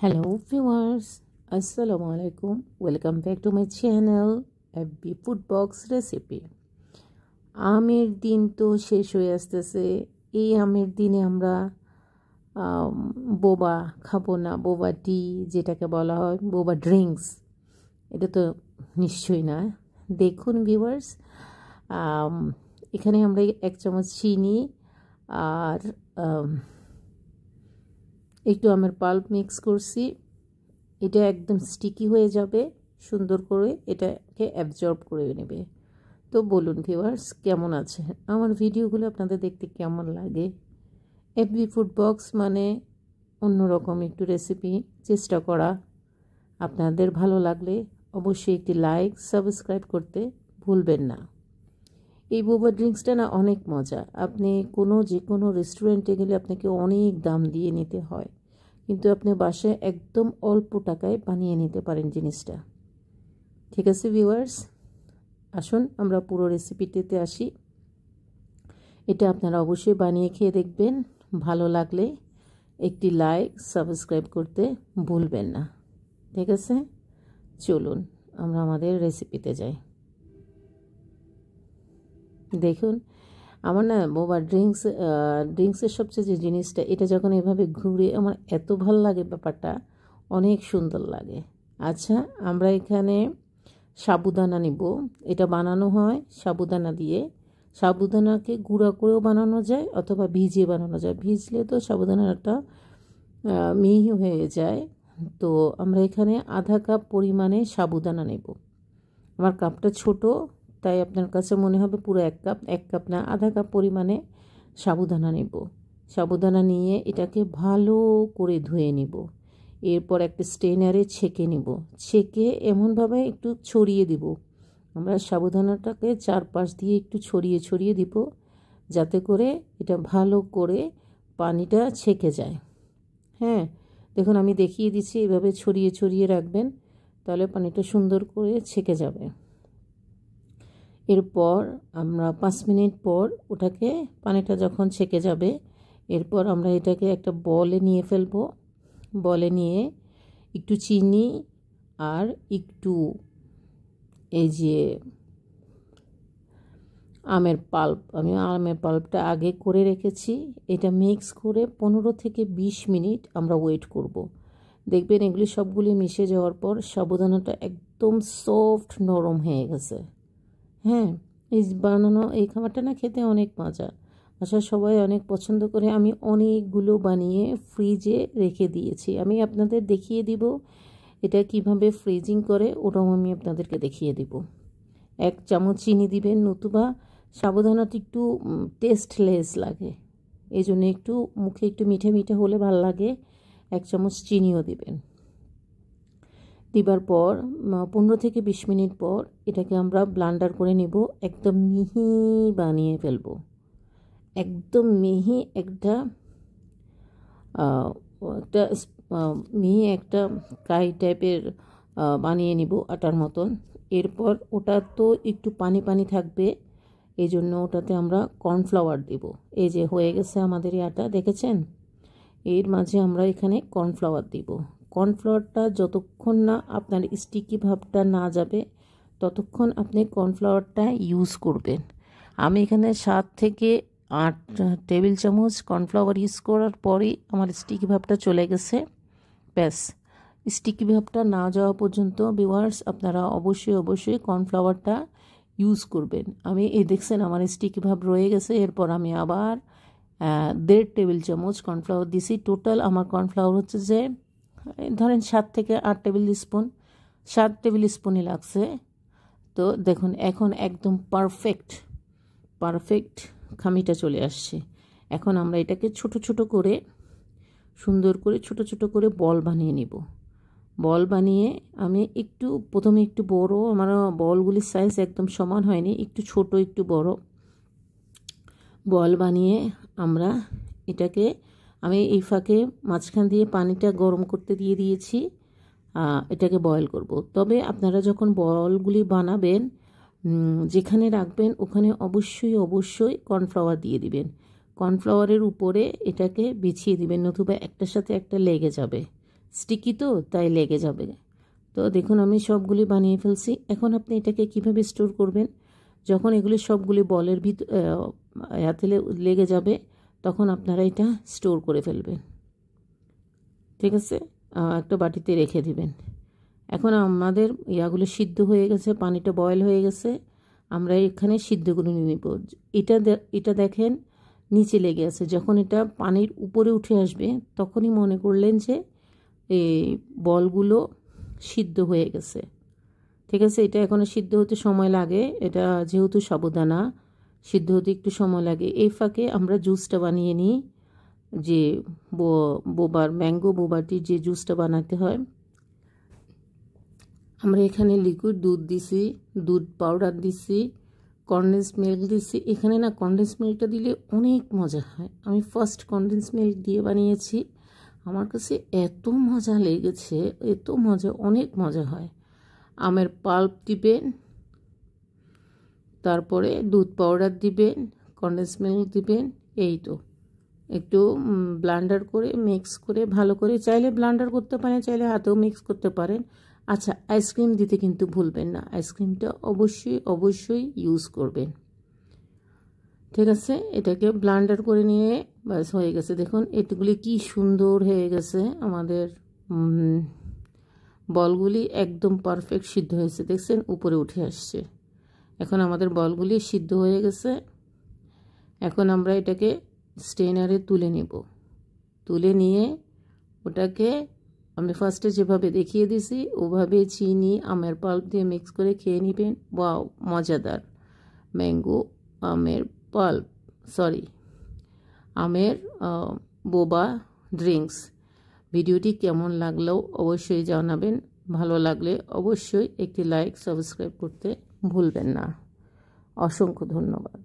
Hello viewers, Assalamu alaikum. Welcome back to my channel FB Food Box Recipe. আমের দিন তো শেষ হয়ে আসতেছে। এই আমের দিনে আমরা বোবা খাবো না, বোবা টি যেটাকে বলা হয়, বোবা ড্রিঙ্কস, এটা তো নিশ্চয়ই না। দেখুন ভিউয়ার্স, এখানে আমরা 1 চামচ চিনি আর একটু আমের পাল্প মিক্স করছি। এটা একদম স্টিকি হয়ে যাবে, সুন্দর করে এটাকে অ্যাবজর্ব করে নেবে। তো বলুন ভিউয়ার্স, কেমন আছে আমার ভিডিওগুলো, আপনাদের দেখতে কেমন লাগে? এফবি ফুড বক্স মানে অন্যরকম একটু রেসিপি চেষ্টা করা। আপনাদের ভালো লাগলে অবশ্যই একটি লাইক সাবস্ক্রাইব করতে ভুলবেন না। এই বোবা ড্রিঙ্কসটা না অনেক মজা। আপনি যে কোনো রেস্টুরেন্টে গেলে আপনাকে অনেক দাম দিয়ে নিতে হয়, কিন্তু আপনি বাসায় একদম অল্প টাকায় বানিয়ে নিতে পারেন জিনিসটা। ঠিক আছে ভিউয়ার্স, আসুন আমরা পুরো রেসিপিটিতে আসি। এটা আপনারা অবশ্যই বানিয়ে খেয়ে দেখবেন, ভালো লাগলে একটি লাইক সাবস্ক্রাইব করতে ভুলবেন না। ঠিক আছে, চলুন আমরা আমাদের রেসিপিতে যাই। দেখুন, আমার না বোবা ড্রিঙ্কসের সবচেয়ে যে জিনিসটা, এটা যখন এভাবে ঘুরে আমার এত ভালো লাগে, ব্যাপারটা অনেক সুন্দর লাগে। আচ্ছা, আমরা এখানে সাবুদানা নিব। এটা বানানো হয় সাবুদানা দিয়ে। সাবুদানাকে গুঁড়া করেও বানানো যায় অথবা ভিজিয়ে বানানো যায়। ভিজলে তো সাবুদানাটা মিহি হয়ে যায়। তো আমরা এখানে আধা কাপ পরিমাণে সাবুদানা নেব। আমার কাপটা ছোট, তাই আপনার কাছে মনে হবে পুরো 1 কাপ না, আধা কাপ পরিমাণে সাবুদানা নেব। সাবুদানা নিয়ে এটাকে ভালো করে ধুয়ে নিব। এরপর একটা স্ট্রেনারে ছেঁকে নিব। ছেঁকে এমনভাবে একটু ছড়িয়ে দিব, আমরা সাবুদানাটাকে চারপাশ দিয়ে একটু ছড়িয়ে দিব, যাতে করে এটা ভালো করে পানিটা ছেঁকে যায়। হ্যাঁ, দেখুন আমি দেখিয়ে দিচ্ছি, এভাবে ছড়িয়ে রাখবেন, তাহলে পানিটা সুন্দর করে ছেঁকে যাবে। এরপর আমরা 5 মিনিট পর ওটাকে, পানিটা যখন ছেঁকে যাবে, এরপর আমরা এটাকে একটা বলে নিয়ে ফেলব। বলে নিয়ে একটু চিনি আর একটু এই যে আমের পাল্প, আমি আমের পাল্পটা আগে করে রেখেছি, এটা মিক্স করে 15 থেকে 20 মিনিট আমরা ওয়েট করব। দেখবেন এগুলি সবগুলি মিশে যাওয়ার পর সাবুদানাটা একদম সফট নরম হয়ে গেছে। হ্যাঁ, এই খাবারটা না খেতে অনেক মজা। আচ্ছা, সবাই অনেক পছন্দ করে। আমি অনেকগুলো বানিয়ে ফ্রিজে রেখে দিয়েছি। আমি আপনাদের দেখিয়ে দিব এটা কিভাবে ফ্রিজিং করে, ওটাও আমি আপনাদেরকে দেখিয়ে দিব। 1 চামচ চিনি দিবেন, নতুবা সাবুদানাটা একটু টেস্টলেস লাগে, এই জন্য একটু মুখে একটু মিঠে হলে ভালো লাগে। 1 চামচ চিনিও দিবেন। দিবার পর 15 থেকে 20 মিনিট পর এটাকে আমরা ব্লান্ডার করে নিব। একদম মিহি বানিয়ে ফেলব, একদম মিহি একটা মিহি একটা কাই টাইপের বানিয়ে নিব, আটার মতন। এরপর ওটা তো একটু পানি থাকবে, এই জন্য ওটাতে আমরা কর্নফ্লাওয়ার দিব। এই যে হয়ে গেছে আমাদের এই আটা, দেখেছেন? এর মাঝে আমরা এখানে কর্নফ্লাওয়ার দিব। কর্নফ্লাওয়ারটা যতক্ষণ না আপনার স্টিকি ভাবটা না যাবে, ততক্ষণ আপনি কর্নফ্লাওয়ারটা ইউজ করবেন। আমি এখানে 7 থেকে 8 টেবিল চামচ কর্নফ্লাওয়ার ইউজ করার পরেই আমার স্টিকি ভাবটা চলে গেছে। ব্যাস, স্টিকি ভাবটা না যাওয়া পর্যন্ত ভিউয়ার্স আপনারা অবশ্যই কর্নফ্লাওয়ারটা ইউজ করবেন। আমি দেখছেন আমার স্টিকি ভাব রয়ে গেছে। এরপর আমি আবার 1.5 টেবিল চামচ কর্নফ্লাওয়ার দিছি। টোটাল আমার কর্নফ্লাওয়ার হচ্ছে যে ধরেন 7 থেকে 8 টেবিল স্পুন, 7 টেবিল স্পুনই লাগছে। তো দেখুন এখন একদম পারফেক্ট খামিটা চলে আসছে। এখন আমরা এটাকে ছোট করে, সুন্দর করে ছোট করে বল বানিয়ে নিব। বল বানিয়ে আমি প্রথমে একটু বড়, আমার বলগুলির সাইজ একদম সমান হয়নি, একটু ছোট একটু বড় বল বানিয়ে আমরা এটাকে, আমি এই ফাঁকে মাঝখান দিয়ে পানিটা গরম করতে দিয়ে দিয়েছি, এটাকে বয়েল করব। তবে আপনারা যখন বলগুলি বানাবেন, যেখানে রাখবেন ওখানে অবশ্যই কর্নফ্লাওয়ার দিয়ে দিবেন। কর্নফ্লাওয়ারের উপরে এটাকে বিছিয়ে দিবেন, নতুবা একটার সাথে একটা লেগে যাবে। স্টিকি তো তাই লেগে যাবে। তো দেখুন আমি সবগুলি বানিয়ে ফেলছি। এখন আপনি এটাকে কিভাবে স্টোর করবেন, যখন এগুলি সবগুলি বলের হাতে লেগে যাবে তখন আপনারা এটা স্টোর করে ফেলবেন, ঠিক আছে? একটা বাটিতে রেখে দিবেন। এখন আমাদের ইয়াগুলো সিদ্ধ হয়ে গেছে, পানিটা বয়েল হয়ে গেছে, আমরা এখানে সিদ্ধ করে নিব। এটা দেখেন নিচে লেগে আছে, যখন এটা পানির উপরে উঠে আসবে তখনই মনে করলেন যে এই বলগুলো সিদ্ধ হয়ে গেছে, ঠিক আছে? এটা এখনও সিদ্ধ হতে সময় লাগে, এটা যেহেতু সাবুদানা সিদ্ধ হতে একটু সময় লাগে। এই ফাঁকে আমরা জুসটা বানিয়ে নিই, যে ম্যাঙ্গো বোবাটির যে জুসটা বানাতে হয়। আমরা এখানে লিকুইড দুধ দিছি, দুধ পাউডার দিছি, কনডেন্স মিল্ক দিছি। এখানে না কনডেন্স মিল্কটা দিলে অনেক মজা হয়। আমি ফার্স্ট কনডেন্স মিল্ক দিয়ে বানিয়েছি, আমার কাছে এত মজা লেগেছে, এত মজা, অনেক মজা হয়। আমের পাল্প দিবেন, তারপরে দুধ পাউডার দিবেন, কনডেন্স মিল্ক দিবেন, এই তো একটু ব্লান্ডার করে মিক্স করে ভালো করে, চাইলে ব্লান্ডার করতে পারেন, চাইলে হাতেও মিক্স করতে পারেন। আচ্ছা, আইসক্রিম দিতে কিন্তু ভুলবেন না, আইসক্রিমটা অবশ্যই ইউজ করবেন, ঠিক আছে? এটাকে ব্লান্ডার করে নিয়ে ব্যাস হয়ে গেছে। দেখুন এগুলি কি সুন্দর হয়ে গেছে, আমাদের বলগুলি একদম পারফেক্ট সিদ্ধ হয়েছে, দেখছেন উপরে উঠে আসছে। এখন আমাদের বলগুলি সিদ্ধ হয়ে গেছে। এখন আমরা এটাকে স্ট্রেনারে তুলে নিব, তুলে নিয়ে ওটাকে আমি ফার্স্টে যেভাবে দেখিয়ে দিছি ওভাবে চিনি আমের পাল্প দিয়ে মিক্স করে খেয়ে নেবেন। ওয়াও, মজাদার ম্যাঙ্গো আমের বোবা ড্রিঙ্কস। ভিডিওটি কেমন লাগলেও অবশ্যই জানাবেন, ভালো লাগলে অবশ্যই একটি লাইক সাবস্ক্রাইব করতে ভুলবেন না। অসংখ্য ধন্যবাদ।